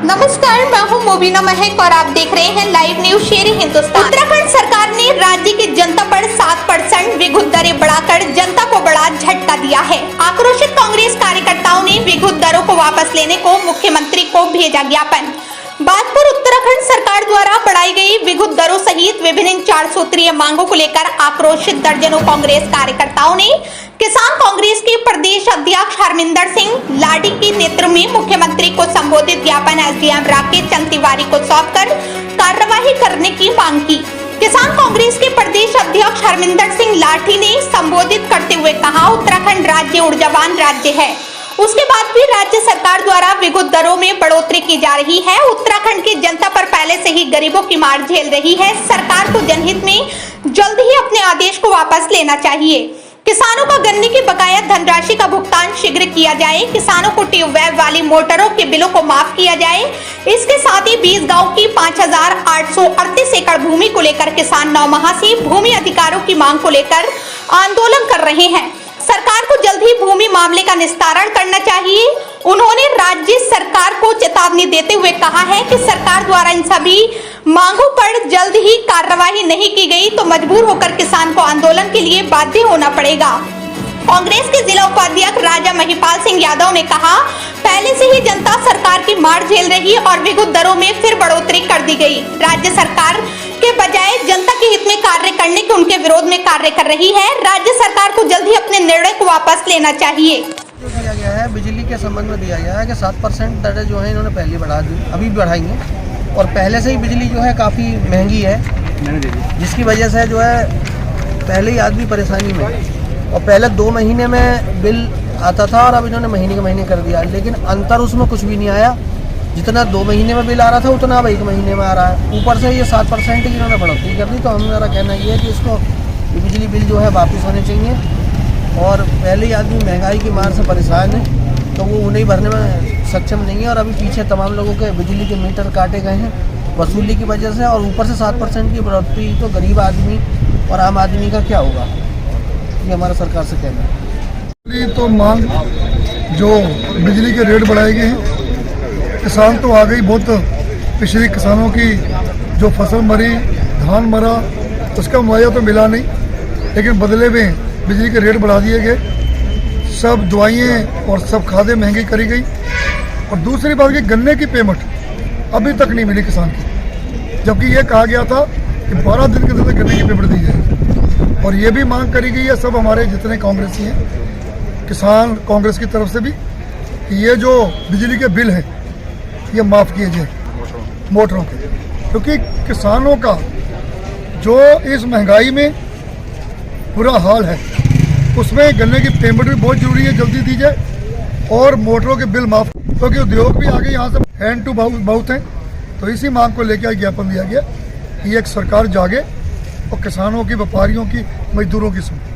नमस्कार, मैं हूँ मोबिना महक और आप देख रहे हैं लाइव न्यूज शेर हिंदुस्तान। उत्तराखंड सरकार ने राज्य की जनता पर 7% विद्युत दरें बढ़ाकर जनता को बड़ा झटका दिया है। आक्रोशित कांग्रेस कार्यकर्ताओं ने विद्युत दरों को वापस लेने को मुख्यमंत्री को भेजा ज्ञापन। बात पर उत्तराखंड सरकार द्वारा बढ़ाई गई विद्युत दरों सहित विभिन्न 4 सूत्रीय मांगों को लेकर आक्रोशित दर्जनों कांग्रेस कार्यकर्ताओं ने किसान कांग्रेस के प्रदेश अध्यक्ष हरमिंदर सिंह लाडी के नेतृत्व में मुख्यमंत्री को संबोधित ज्ञापन एसडीएम राकेश चंद तिवारी को सौंपकर कार्यवाही करने की मांग की। किसान कांग्रेस के प्रदेश अध्यक्ष हरमिंदर सिंह लाठी ने संबोधित करते हुए कहा, उत्तराखंड राज्य ऊर्जावान राज्य है, उसके बाद भी राज्य सरकार द्वारा विद्युत दरों में बढ़ोतरी की जा रही है। उत्तराखंड की जनता पर पहले से ही गरीबों की मार झेल रही है। सरकार को जनहित में जल्द ही अपने आदेश को वापस लेना चाहिए। किसानों का गन्ने की बकाया धनराशि का भुगतान शीघ्र किया जाए। किसानों को ट्यूबवेल वाली मोटरों के बिलों को माफ किया जाए। इसके साथ ही 20 गांव की 5838 एकड़ भूमि को लेकर किसान 9 माह से भूमि अधिकारों की मांग को लेकर आंदोलन कर रहे हैं। सरकार को जल्द ही भूमि मामले का निस्तारण करना चाहिए। उन्होंने राज्य सरकार को चेतावनी देते हुए कहा है कि सरकार द्वारा इन सभी मांगों पर जल्द ही कार्रवाई नहीं की गई तो मजबूर होकर किसान को आंदोलन के लिए बाध्य होना पड़ेगा। कांग्रेस के जिला उपाध्यक्ष राजा महिपाल सिंह यादव ने कहा, पहले से ही जनता सरकार की मार झेल रही और विद्युत दरों में फिर बढ़ोतरी कर दी गई। राज्य सरकार के बजाय जनता के हित में कार्य करने के उनके विरोध में कार्य कर रही है। राज्य सरकार को जल्द ही अपने निर्णय को वापस लेना चाहिए। जो दिया गया है बिजली के संबंध में दिया गया है कि 7% दरें जो है इन्होंने पहले बढ़ा दी, अभी भी बढ़ाएंगे और पहले से ही बिजली जो है काफ़ी महंगी है, जिसकी वजह से जो है पहले ही आदमी परेशानी में, और पहले 2 महीने में बिल आता था और अब इन्होंने महीने के महीने कर दिया, लेकिन अंतर उसमें कुछ भी नहीं आया। जितना 2 महीने में बिल आ रहा था उतना अब 1 महीने में आ रहा है। ऊपर से ये 7% की इन्होंने बढ़ोतरी कर दी। तो हमारा कहना ये है कि इसको बिजली बिल जो है वापस होने चाहिए। और पहले ही आदमी महंगाई की मार से परेशान है तो वो उन्हें भरने में सक्षम नहीं है। और अभी पीछे तमाम लोगों के बिजली के मीटर काटे गए हैं वसूली की वजह से, और ऊपर से 7% की बढ़ोतरी, तो गरीब आदमी और आम आदमी का क्या होगा, ये हमारा सरकार से कहना है। तो मांग जो बिजली के रेट बढ़ाए गए हैं, किसान तो आ गई बहुत, पिछले किसानों की जो फसल मरी, धान मरा, उसका मुआवजा तो मिला नहीं, लेकिन बदले में बिजली के रेट बढ़ा दिए गए। सब दवाइयाँ और सब खादें महंगी करी गई। और दूसरी बात कि गन्ने की पेमेंट अभी तक नहीं मिली किसान की, जबकि ये कहा गया था कि 12 दिन के अंदर गन्ने की पेमेंट दी जाएगी। और ये भी मांग करी गई है सब हमारे जितने कांग्रेसी हैं, किसान कांग्रेस की तरफ से भी, कि ये जो बिजली के बिल हैं ये माफ़ किए जाए मोटरों के, क्योंकि किसानों का जो इस महंगाई में बुरा हाल है, उसमें गन्ने की पेमेंट भी बहुत जरूरी है, जल्दी दी जाए और मोटरों के बिल माफ, क्योंकि उद्योग भी आगे यहाँ से हैंड टू माउथ हैं। तो इसी मांग को लेकर ज्ञापन दिया गया कि एक सरकार जागे और किसानों की, व्यापारियों की, मजदूरों की सुने।